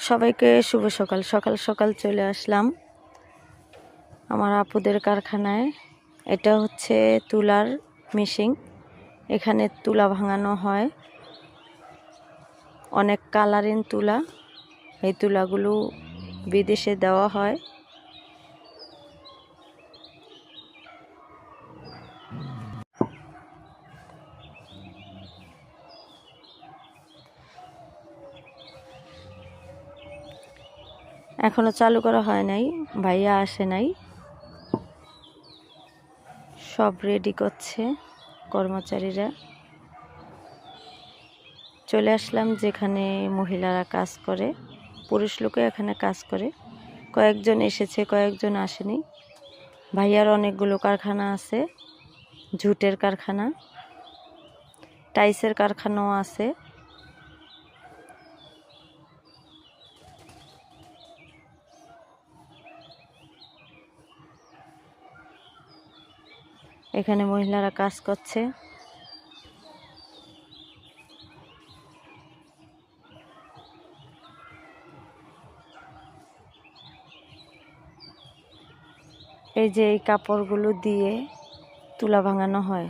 সবাইকে শুভ সকাল। সকাল সকাল চলে আসলাম আমার আপুদের কারখানায়। এটা হচ্ছে তুলার মেশিন। এখানে তুলা ভাঙানো হয়, অনেক কালারিং তুলা। এই তুলাগুলো বিদেশে দেওয়া হয়। এখনো চালু করা হয় নাই, ভাইয়া আসে নাই, সব রেডি করছে কর্মচারীরা। চলে আসলাম যেখানে মহিলারা কাজ করে, পুরুষ লোকে এখানে কাজ করে। কয়েকজন এসেছে, কয়েকজন আসেনি। ভাইয়ার অনেকগুলো কারখানা আছে, ঝুটের কারখানা, টাইসের কারখানাও আছে। এখানে মহিলারা কাজ করছে। এই যে এই কাপড়গুলো দিয়ে তুলা ভাঙানো হয়।